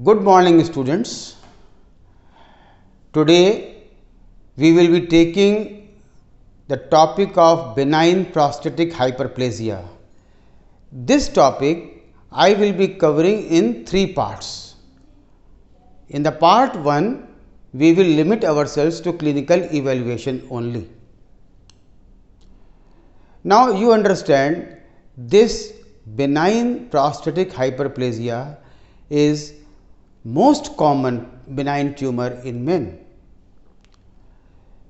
Good morning, students. Today we will be taking the topic of benign prostatic hyperplasia. This topic I will be covering in three parts. In the part 1, we will limit ourselves to clinical evaluation only. Now you understand this benign prostatic hyperplasia is most common benign tumor in men.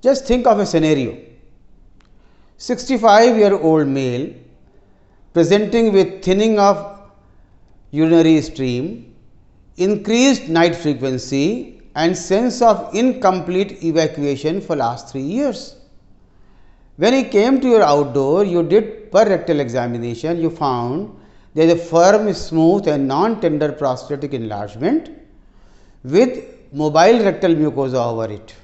Just think of a scenario. 65-year-old male presenting with thinning of urinary stream, increased night frequency and sense of incomplete evacuation for last 3 years. When he came to your outdoor, you did per rectal examination, you found there is a firm, smooth and non-tender prostatic enlargement with mobile rectal mucosa over it,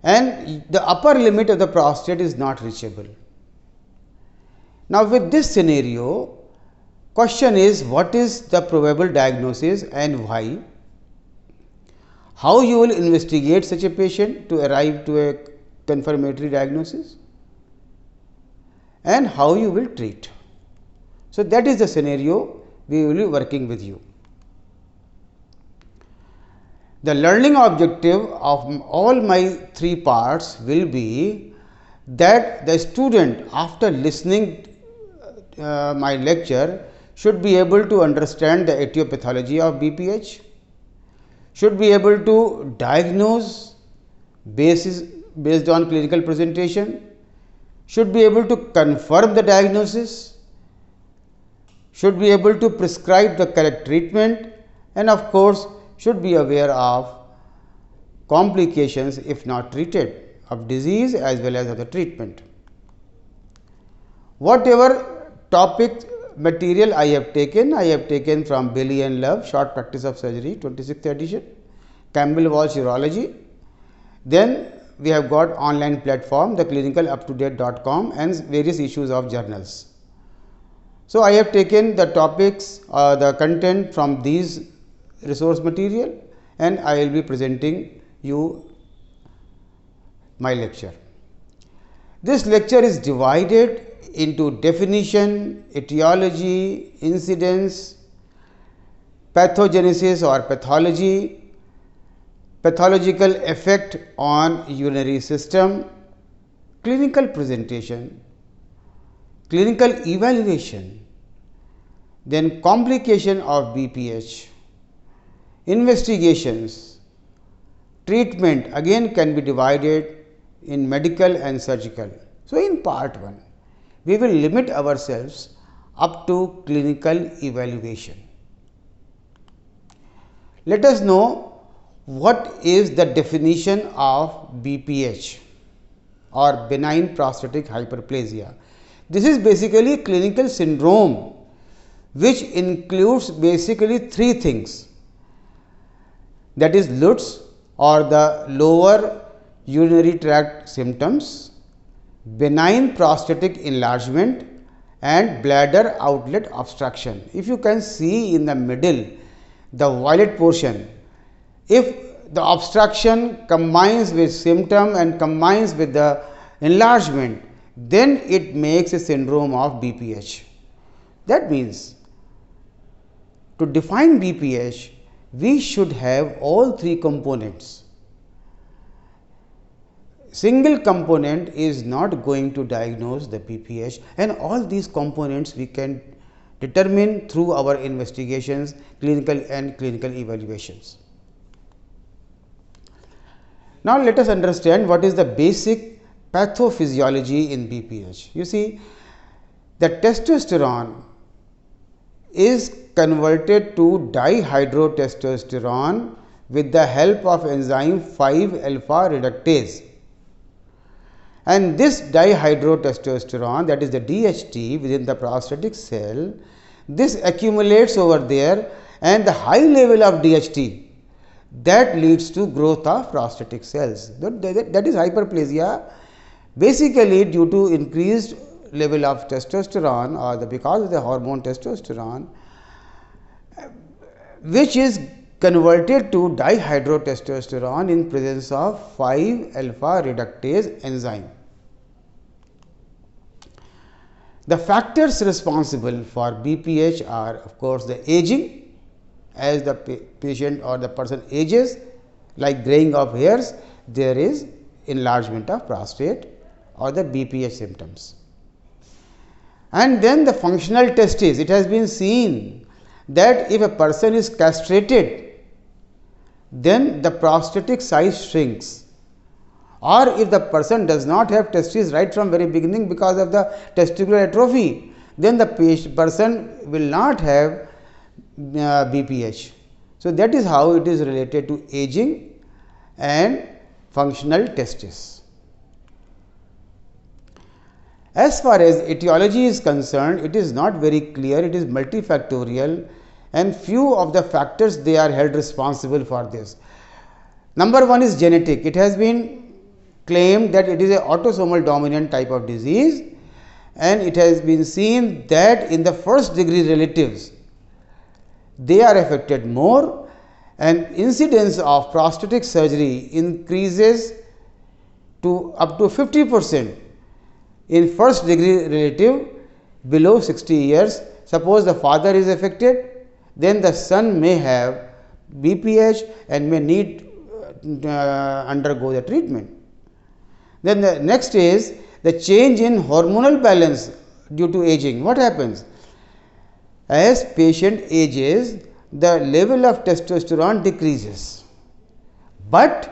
and the upper limit of the prostate is not reachable. Now, with this scenario, question is, what is the probable diagnosis and why? How you will investigate such a patient to arrive to a confirmatory diagnosis, and how you will treat. So, that is the scenario we will be working with you. The learning objective of all my three parts will be that the student, after listening my lecture, should be able to understand the etiology of BPH, should be able to diagnose based on clinical presentation, should be able to confirm the diagnosis, should be able to prescribe the correct treatment, and of course, should be aware of complications if not treated of disease as well as of the treatment. Whatever topic material I have taken from Bailey and Love, Short Practice of Surgery, 26th edition, Campbell Walsh Urology. Then we have got online platform, the clinicaluptodate.com, and various issues of journals. So, I have taken the topics, the content from these resource material, and I will be presenting you my lecture. This lecture is divided into definition, etiology, incidence, pathogenesis or pathology, pathological effect on urinary system, clinical presentation, clinical evaluation, then complication of BPH, investigations, treatment again can be divided in medical and surgical. So, in part 1, we will limit ourselves up to clinical evaluation. Let us know what is the definition of BPH or benign prostatic hyperplasia. This is basically a clinical syndrome which includes basically three things, that is LUTS or the lower urinary tract symptoms, benign prostatic enlargement and bladder outlet obstruction. If you can see in the middle, the violet portion, if the obstruction combines with symptom and combines with the enlargement, then it makes a syndrome of BPH. That means, to define BPH, we should have all three components. Single component is not going to diagnose the BPH, and all these components we can determine through our investigations, clinical and clinical evaluations. Now, let us understand what is the basic pathophysiology in BPH. You see, the testosterone is converted to dihydrotestosterone with the help of enzyme 5-alpha reductase, and this dihydrotestosterone, that is the DHT, within the prostatic cell, this accumulates over there, and the high level of DHT that leads to growth of prostatic cells. That is hyperplasia, basically due to increased level of testosterone or because of the hormone testosterone. which is converted to dihydrotestosterone in presence of 5-alpha reductase enzyme. The factors responsible for BPH are, of course, the aging. As the patient or the person ages, like graying of hairs, there is enlargement of prostate or the BPH symptoms. And then the functional testes. It has been seen that if a person is castrated, then the prostatic size shrinks, or if the person does not have testes right from very beginning because of the testicular atrophy, then the person will not have BPH. So, that is how it is related to aging and functional testes. As far as etiology is concerned, it is not very clear, it is multifactorial, and few of the factors they are held responsible for this. Number one is genetic. It has been claimed that it is an autosomal dominant type of disease, and it has been seen that in the first degree relatives they are affected more, and incidence of prostatic surgery increases to up to 50% in first degree relative below 60 years. Suppose the father is affected, then the son may have BPH and may need undergo the treatment. Then the next is the change in hormonal balance due to aging. What happens? As patient ages, the level of testosterone decreases, but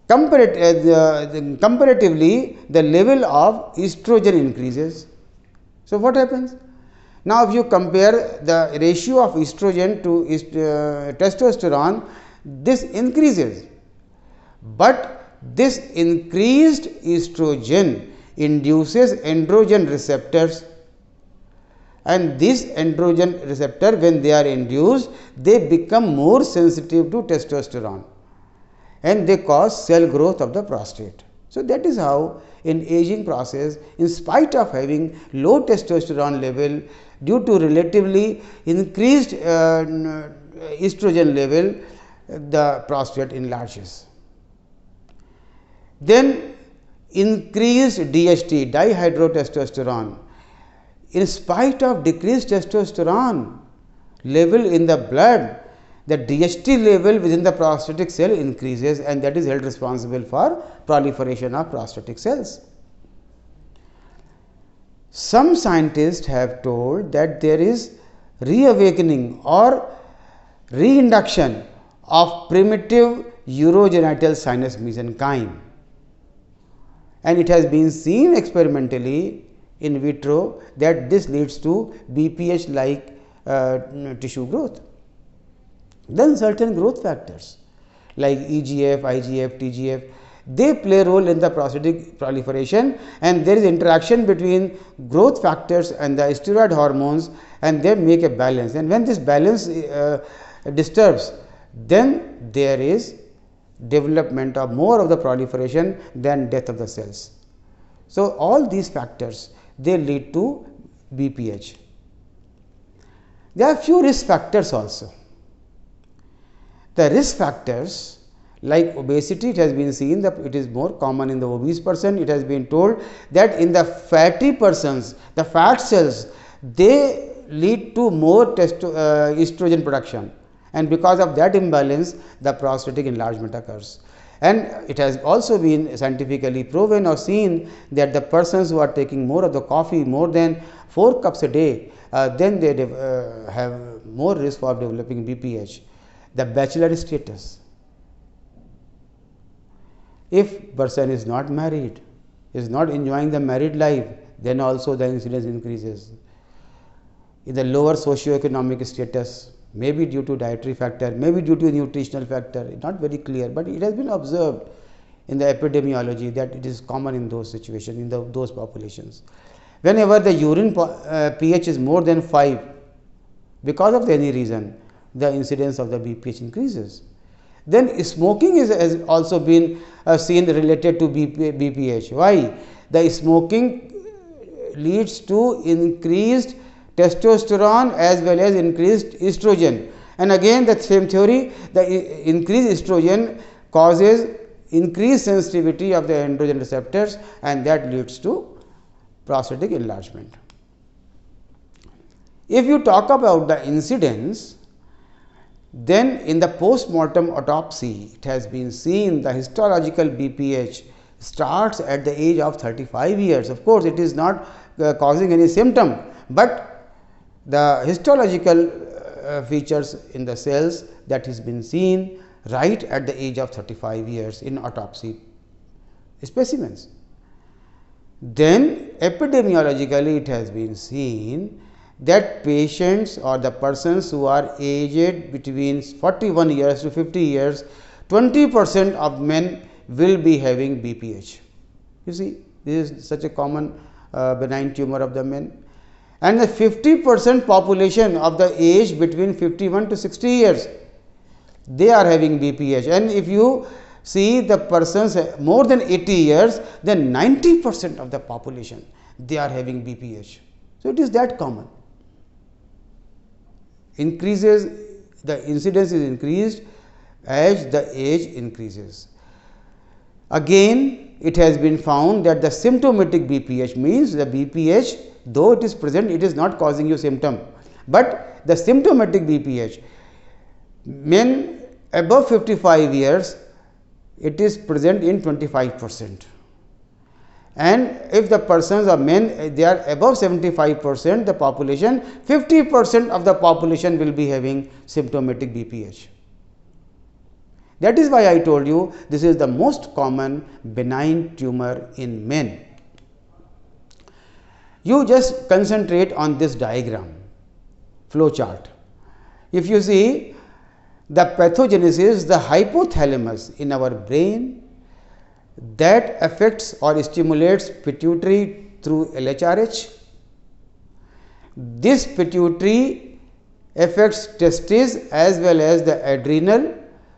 comparatively the level of estrogen increases. So, what happens? Now, if you compare the ratio of estrogen to testosterone, this increases, but this increased estrogen induces androgen receptors, and this androgen receptor, when they are induced, they become more sensitive to testosterone and they cause cell growth of the prostate. So, that is how in aging process, in spite of having low testosterone level, due to relatively increased estrogen level, the prostate enlarges. Then increased DHT, dihydrotestosterone. In spite of decreased testosterone level in the blood, the DHT level within the prostatic cell increases, and that is held responsible for proliferation of prostatic cells. Some scientists have told that there is reawakening or reinduction of primitive urogenital sinus mesenchyme, and it has been seen experimentally in vitro that this leads to BPH like tissue growth. Then certain growth factors like EGF, IGF, TGF, they play a role in the prostatic proliferation, and there is interaction between growth factors and the steroid hormones, and they make a balance, and when this balance disturbs, then there is development of more of the proliferation than death of the cells. So, all these factors they lead to BPH. There are few risk factors also. The risk factors like obesity, it has been seen that it is more common in the obese person. It has been told that in the fatty persons, the fat cells, they lead to more estrogen production, and because of that imbalance the prostatic enlargement occurs. And it has also been scientifically proven or seen that the persons who are taking more of the coffee, more than 4 cups a day, then they have more risk of developing BPH. The bachelor status. If person is not married, is not enjoying the married life, then also the incidence increases. In the lower socio-economic status, maybe due to dietary factor, maybe due to nutritional factor, not very clear, but it has been observed in the epidemiology that it is common in those situations, in those populations. Whenever the urine pH is more than 5, because of any reason, the incidence of the BPH increases. Then smoking has also been seen related to BPH. Why? The smoking leads to increased testosterone as well as increased estrogen, And again the same theory, the increased estrogen causes increased sensitivity of the androgen receptors, and that leads to prostatic enlargement. If you talk about the incidence, then in the post-mortem autopsy, it has been seen the histological BPH starts at the age of 35 years. Of course, it is not causing any symptom, but the histological features in the cells that has been seen right at the age of 35 years in autopsy specimens. Then epidemiologically it has been seen that patients or the persons who are aged between 41 years to 50 years, 20% of men will be having BPH. You see, this is such a common benign tumor of the men. And the 50% population of the age between 51 to 60 years, they are having BPH. And if you see the persons more than 80 years, then 90% of the population, they are having BPH. So, it is that common. Increases, the incidence is increased as the age increases. Again, it has been found that the symptomatic BPH means the BPH, though it is present, it is not causing you symptom, but the symptomatic BPH, men above 55 years, it is present in 25%. And if the persons are men, they are above 75% the population, 50% of the population will be having symptomatic BPH. That is why I told you this is the most common benign tumor in men. You just concentrate on this diagram, flow chart. If you see the pathogenesis, the hypothalamus in our brain, that affects or stimulates pituitary through LHRH. This pituitary affects testes as well as the adrenal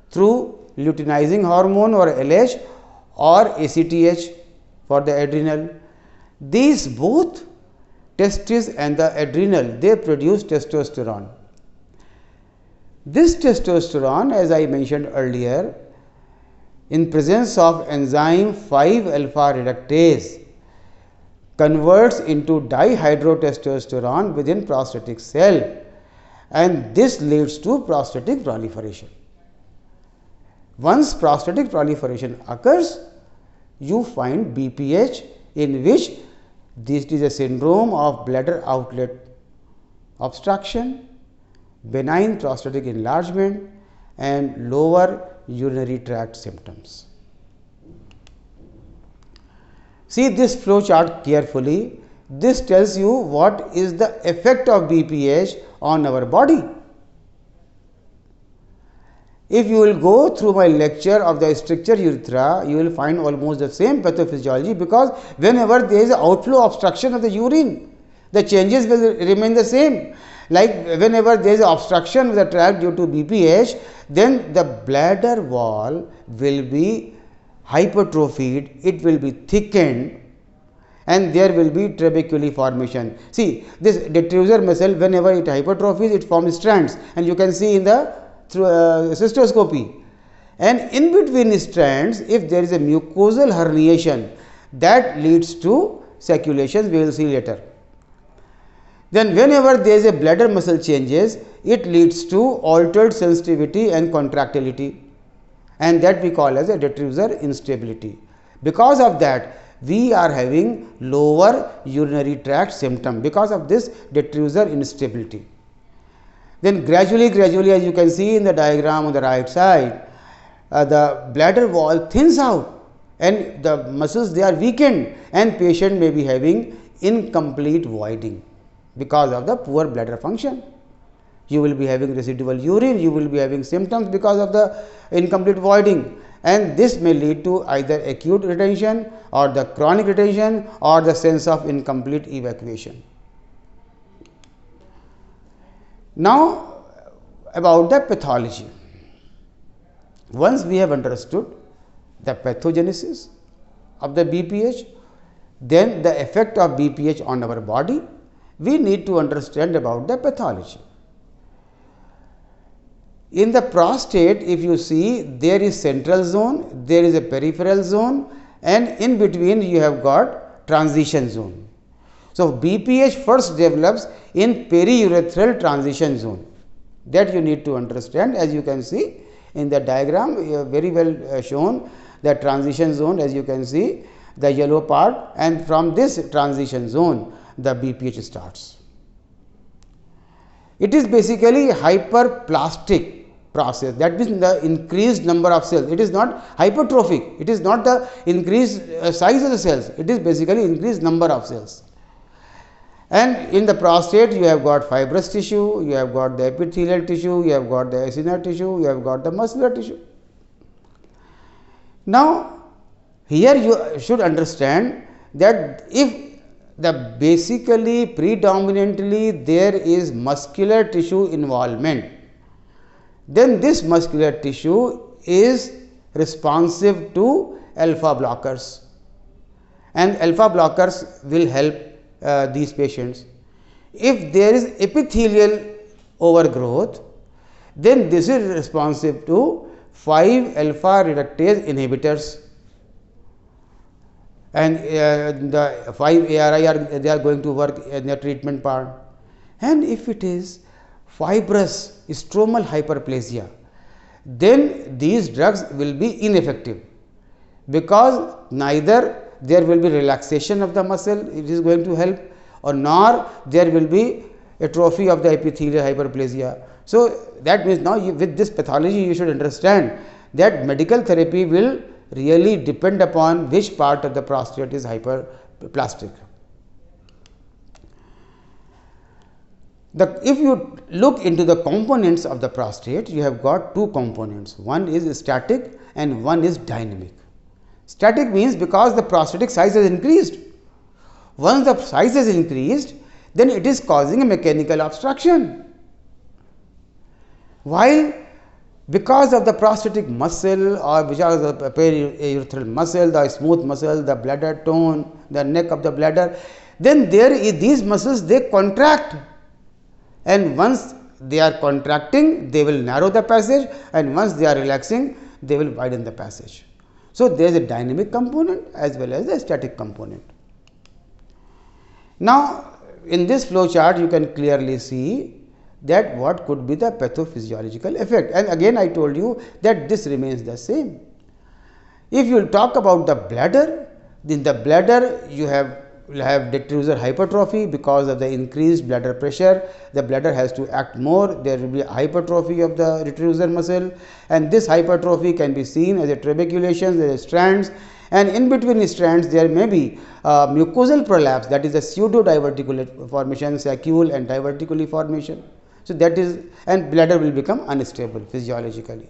through luteinizing hormone or LH or ACTH for the adrenal. These both testes and the adrenal, they produce testosterone. This testosterone, as I mentioned earlier, in presence of enzyme 5-alpha reductase, converts into dihydrotestosterone within prostatic cell, and this leads to prostatic proliferation. Once prostatic proliferation occurs, you find BPH, in which this is a syndrome of bladder outlet obstruction, benign prostatic enlargement, and lower urinary tract symptoms. See this flow chart carefully. This tells you what is the effect of BPH on our body. If you will go through my lecture of the stricture urethra, you will find almost the same pathophysiology, because whenever there is outflow obstruction of the urine, the changes will remain the same. Like whenever there is obstruction of the tract due to BPH, then the bladder wall will be hypertrophied, it will be thickened, and there will be trabeculae formation. See this detrusor muscle, whenever it hypertrophies, it forms strands, and you can see in the cystoscopy. And in between strands, if there is a mucosal herniation, that leads to saculations, we will see later. Then whenever there is a bladder muscle changes, it leads to altered sensitivity and contractility, and that we call as a detrusor instability. Because of that, we are having lower urinary tract symptom because of this detrusor instability. Then gradually as you can see in the diagram on the right side, the bladder wall thins out and the muscles, they are weakened, and patient may be having incomplete voiding because of the poor bladder function. You will be having residual urine, you will be having symptoms because of the incomplete voiding, and this may lead to either acute retention or the chronic retention or the sense of incomplete evacuation. Now about the pathology. Once we have understood the pathogenesis of the BPH, then the effect of BPH on our body, we need to understand about the pathology. In the prostate, if you see, there is central zone, there is a peripheral zone, and in between you have got transition zone. So, BPH first develops in periurethral transition zone, that you need to understand. As you can see in the diagram, very well shown the transition zone, as you can see the yellow part, and from this transition zone the BPH starts. It is basically hyperplastic process, that means the increased number of cells. It is not hypertrophic, it is not the increased size of the cells, it is basically increased number of cells. And in the prostate you have got fibrous tissue, you have got the epithelial tissue, you have got the acinar tissue, you have got the muscular tissue. Now, here you should understand that if the basically predominantly there is muscular tissue involvement, then this muscular tissue is responsive to alpha blockers, and alpha blockers will help these patients. If there is epithelial overgrowth, then this is responsive to 5 alpha reductase inhibitors, and the 5 ARI they are going to work in the treatment part. And if it is fibrous stromal hyperplasia, then these drugs will be ineffective, because neither there will be relaxation of the muscle, it is going to help, or nor there will be atrophy of the epithelial hyperplasia. So, that means now with this pathology you should understand that medical therapy will really depend upon which part of the prostate is hyperplastic. If you look into the components of the prostate, you have got two components, one is static and one is dynamic. Static means because the prostatic size has increased. Once the size has increased, then it is causing a mechanical obstruction. While because of the prostatic muscle or because of the periurethral muscle, the smooth muscle, the bladder tone, the neck of the bladder, then there is these muscles they contract, and once they are contracting they will narrow the passage, and once they are relaxing they will widen the passage. So, there is a dynamic component as well as a static component. Now, in this flow chart you can clearly see that what could be the pathophysiological effect, and again I told you that this remains the same. If you will talk about the bladder, in the bladder you will have detrusor hypertrophy because of the increased bladder pressure. The bladder has to act more, there will be hypertrophy of the detrusor muscle, and this hypertrophy can be seen as a trabeculations, as strands, and in between strands there may be mucosal prolapse, that is the pseudo diverticulate formation, saccule and diverticuli formation. So, that is, and bladder will become unstable physiologically.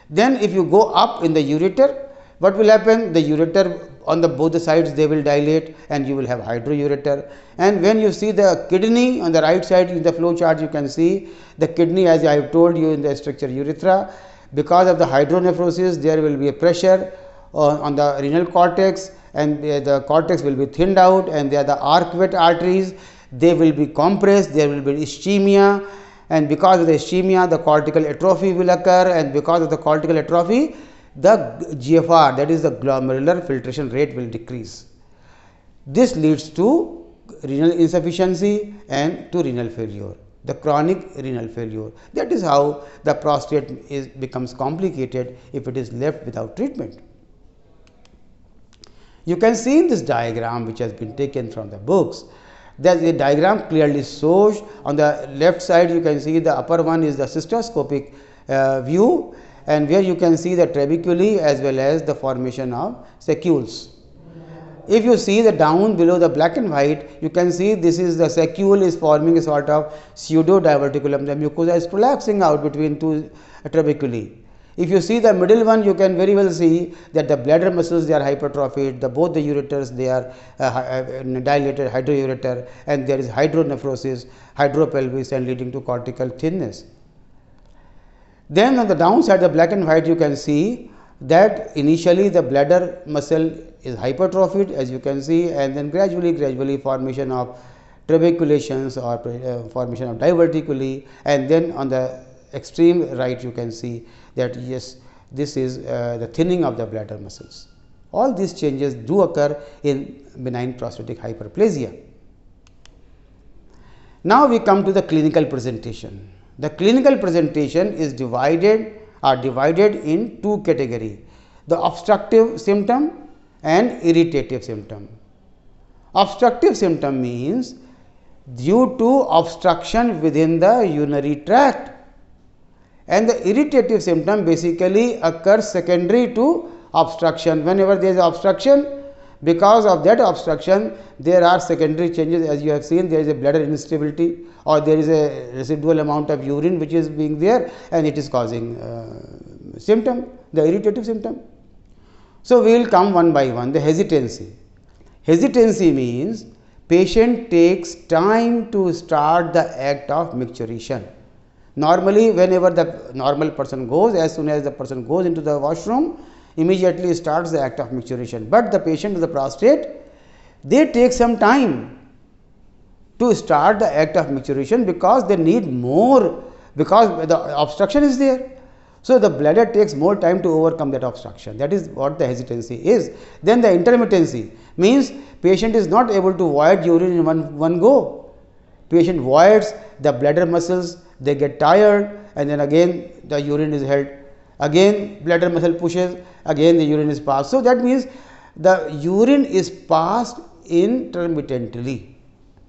Then if you go up in the ureter, what will happen? The ureter on the both the sides they will dilate and you will have hydroureter. And when you see the kidney on the right side in the flow chart, you can see the kidney, as I have told you in the structure urethra, because of the hydronephrosis there will be a pressure on the renal cortex, and the cortex will be thinned out, and there are the arcuate arteries, they will be compressed, there will be ischemia, and because of the ischemia the cortical atrophy will occur, and because of the cortical atrophy the GFR, that is the glomerular filtration rate, will decrease. This leads to renal insufficiency and to renal failure, the chronic renal failure. That is how the prostate becomes complicated if it is left without treatment. You can see in this diagram which has been taken from the books, that the diagram clearly shows on the left side you can see the upper one is the cystoscopic view, and where you can see the trabeculae as well as the formation of saccules. If you see the down below the black and white, you can see this is the saccule is forming a sort of pseudo diverticulum, the mucosa is prolapsing out between two trabeculae. If you see the middle one, you can very well see that the bladder muscles they are hypertrophied, both the ureters they are dilated, hydroureter, and there is hydronephrosis, hydropelvis, and leading to cortical thinness. Then on the downside, the black and white, you can see that initially the bladder muscle is hypertrophied, as you can see, and then gradually formation of trabeculations or formation of diverticuli, and then on the extreme right you can see that yes, this is the thinning of the bladder muscles. All these changes do occur in benign prostatic hyperplasia. Now we come to the clinical presentation. The clinical presentation is divided in two categories, the obstructive symptom and irritative symptom. Obstructive symptom means due to obstruction within the urinary tract, and the irritative symptom basically occurs secondary to obstruction. Whenever there is obstruction, because of that obstruction there are secondary changes, as you have seen, there is a bladder instability or there is a residual amount of urine which is being there and it is causing symptom, the irritative symptom. So we will come one by one. The hesitancy. Hesitancy means patient takes time to start the act of micturition. Normally, whenever the normal person goes, as soon as the person goes into the washroom, immediately starts the act of micturition. But the patient with the prostate, they take some time to start the act of micturition because they need more, because the obstruction is there. So the bladder takes more time to overcome that obstruction. That is what the hesitancy is. Then the intermittency means patient is not able to void urine in one go. Patient voids, the bladder muscles, they get tired, and then again the urine is held. Again bladder muscle pushes, again the urine is passed. So that means the urine is passed intermittently,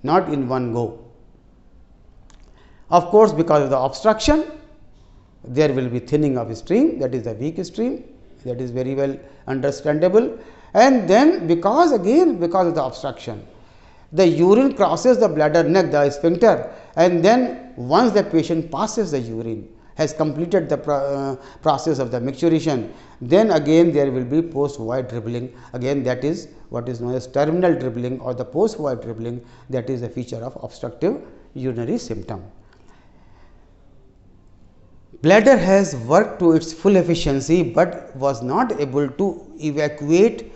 not in one go. Of course, because of the obstruction, there will be thinning of stream, that is the weak stream, that is very well understandable. And then because of the obstruction, the urine crosses the bladder neck, the sphincter, and then once the patient passes the urine, has completed the process of the micturition, then again there will be post void dribbling. Again that is what is known as terminal dribbling or the post void dribbling, that is a feature of obstructive urinary symptom. Bladder has worked to its full efficiency, but was not able to evacuate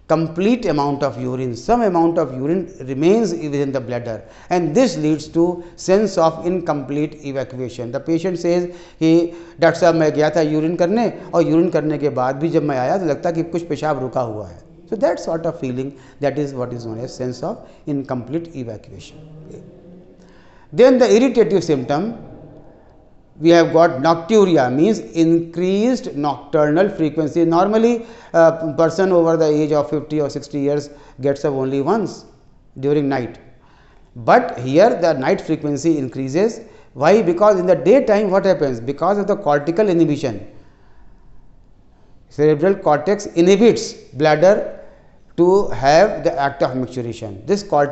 complete amount of urine. Some amount of urine remains within the bladder, and this leads to sense of incomplete evacuation. The patient says कि doctor साहब मैं गया था urine करने और urine करने के बाद भी जब मैं आया तो लगता कि कुछ पेशाब रुका हुआ है. So that sort of feeling, that is what is known as sense of incomplete evacuation. Then the irritative symptom, we have got nocturia, means increased nocturnal frequency. Normally a person over the age of 50 or 60 years gets up only once during night, but here the night frequency increases. Why? Because in the daytime what happens? Because of the cortical inhibition, cerebral cortex inhibits bladder to have the act of micturition.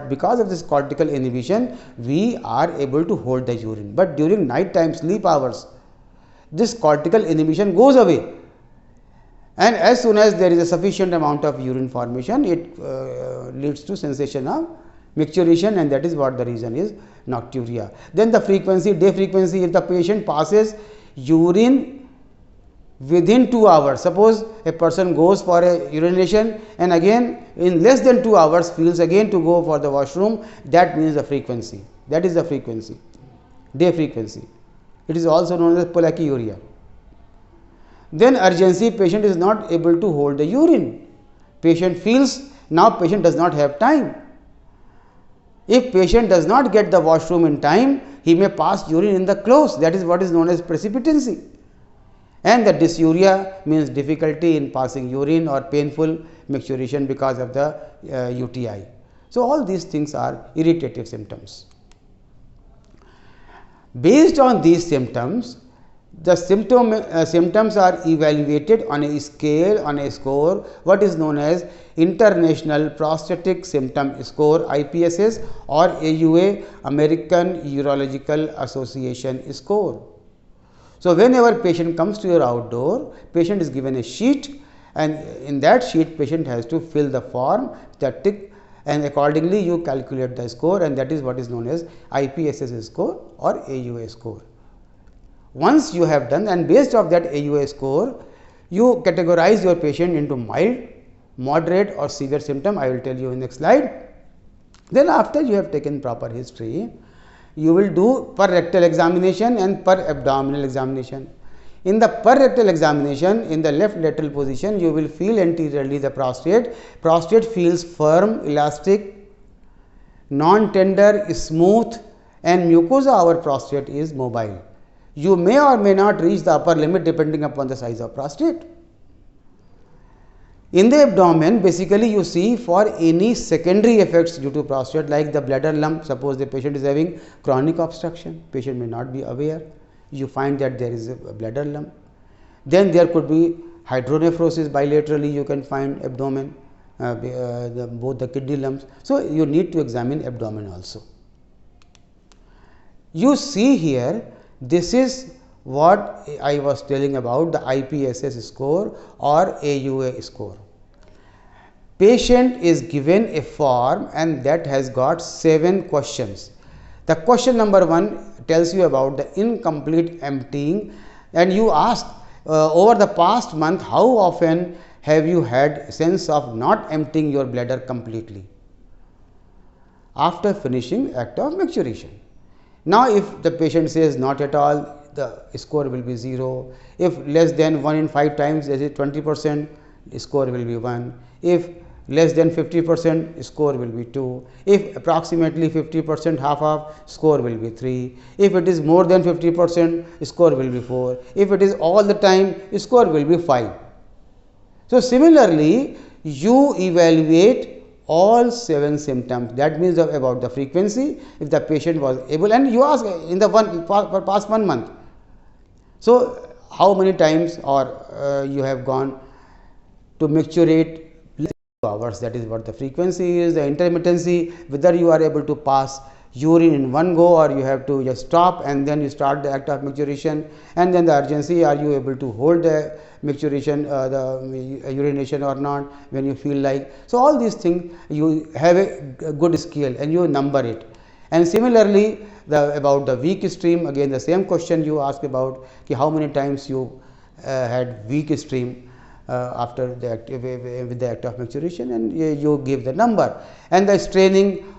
Because of this cortical inhibition, we are able to hold the urine. But during night time sleep hours, this cortical inhibition goes away, and as soon as there is a sufficient amount of urine formation, it leads to sensation of micturition, and that is what the reason is nocturia. Then the frequency, day frequency, if the patient passes urine within 2 hours, suppose a person goes for a urination and again in less than 2 hours feels again to go for the washroom, that means the frequency, that is the frequency, day frequency. It is also known as pollakiuria. Then urgency, patient is not able to hold the urine, patient feels now patient does not have time. If patient does not get the washroom in time, he may pass urine in the clothes, that is what is known as precipitancy. And the dysuria means difficulty in passing urine or painful micturition because of the UTI. So all these things are irritative symptoms. Based on these symptoms, the symptoms are evaluated on a scale, on a score, what is known as International Prostatic Symptom Score, IPSS, or AUA, American Urological Association score. So whenever patient comes to your outdoor, patient is given a sheet, and in that sheet patient has to fill the form, the tick, and accordingly you calculate the score, and that is what is known as IPSS score or AUA score. Once you have done, and based on that AUA score, you categorize your patient into mild, moderate or severe symptom. I will tell you in next slide. Then after you have taken proper history, you will do per rectal examination and per abdominal examination. In the per rectal examination, in the left lateral position, you will feel anteriorly the prostate. Prostate feels firm, elastic, non-tender, smooth, and mucosa over prostate is mobile. You may or may not reach the upper limit depending upon the size of prostate. In the abdomen, basically you see for any secondary effects due to prostate, like the bladder lump. Suppose the patient is having chronic obstruction, patient may not be aware, you find that there is a bladder lump. Then there could be hydronephrosis bilaterally, you can find abdomen, both the kidney lumps. So you need to examine abdomen also. You see here, this is what I was telling about the IPSS score or AUA score. Patient is given a form and that has got 7 questions. The question number 1 tells you about the incomplete emptying, and you ask over the past month how often have you had sense of not emptying your bladder completely after finishing act of micturition. Now, if the patient says not at all, the score will be 0. If less than 1 in 5 times, that is 20%, score will be 1. If less than 50%, score will be 2. If approximately 50%, half, score will be 3. If it is more than 50%, score will be 4. If it is all the time, score will be 5. So similarly, you evaluate all 7 symptoms. That means about the frequency, if the patient was able, and you ask in the past 1 month. So how many times or you have gone to micturate hours, that is what the frequency is, the intermittency, whether you are able to pass urine in one go or you have to just stop and then you start the act of micturition, and then the urgency, are you able to hold the micturition, the urination or not when you feel like. So all these things you have a good scale and you number it. And similarly, about the weak stream, again the same question you ask about how many times you had weak stream after the with the act of micturition, and you give the number. And the straining,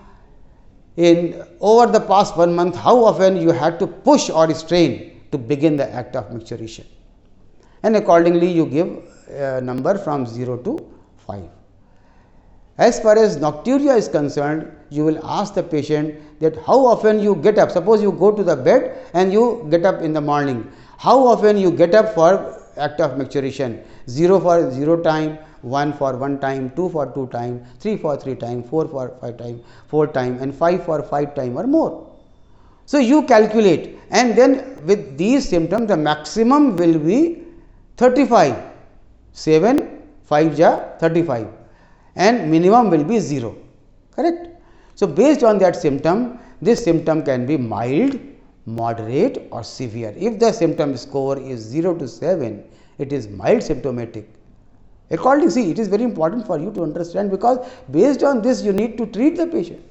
in over the past 1 month, how often you had to push or strain to begin the act of micturition, and accordingly you give a number from 0 to 5. As far as nocturia is concerned, you will ask the patient that how often you get up. Suppose you go to the bed and you get up in the morning, how often you get up for act of micturition. 0 for 0 time, 1 for 1 time, 2 for 2 time, 3 for 3 time, 4 for 5 time, 4 time, and 5 for 5 time or more. So you calculate, and then with these symptoms the maximum will be 35, 7, 5 ja 35, and minimum will be 0, correct. So based on that symptom, this symptom can be mild, moderate or severe. If the symptom score is 0 to 7, it is mild symptomatic. Accordingly, see, it is very important for you to understand, because based on this you need to treat the patient.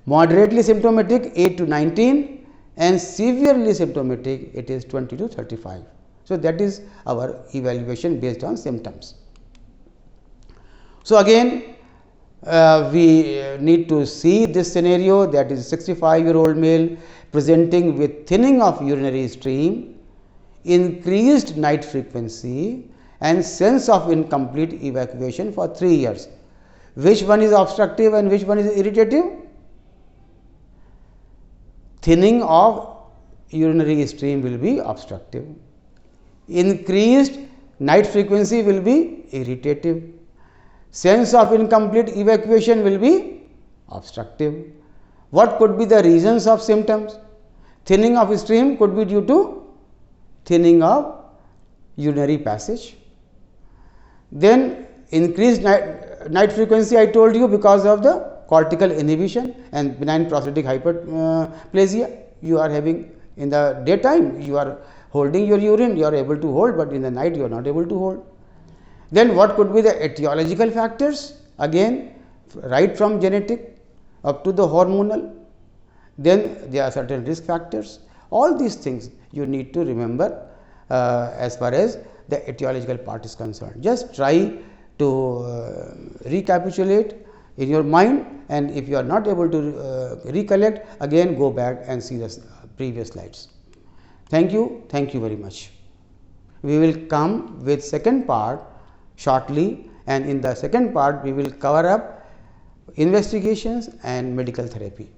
Moderately symptomatic 8 to 19, and severely symptomatic it is 20 to 35. So that is our evaluation based on symptoms. So again, we need to see this scenario, that is 65-year-old male presenting with thinning of urinary stream, increased night frequency, and sense of incomplete evacuation for 3 years. Which one is obstructive and which one is irritative? Thinning of urinary stream will be obstructive. Increased night frequency will be irritative. Sense of incomplete evacuation will be obstructive. What could be the reasons of symptoms? Thinning of stream could be due to thinning of urinary passage. Then increased night frequency, I told you, because of the cortical inhibition and benign prostatic hyperplasia. You are having in the daytime, you are holding your urine, you are able to hold, but in the night you are not able to hold. Then what could be the etiological factors? Again, right from genetic up to the hormonal. Then there are certain risk factors. All these things you need to remember as far as the etiological part is concerned. Just try to recapitulate in your mind, and if you are not able to recollect, again go back and see the previous slides. Thank you very much. We will come with second part shortly, and in the second part we will cover up investigations and medical therapy.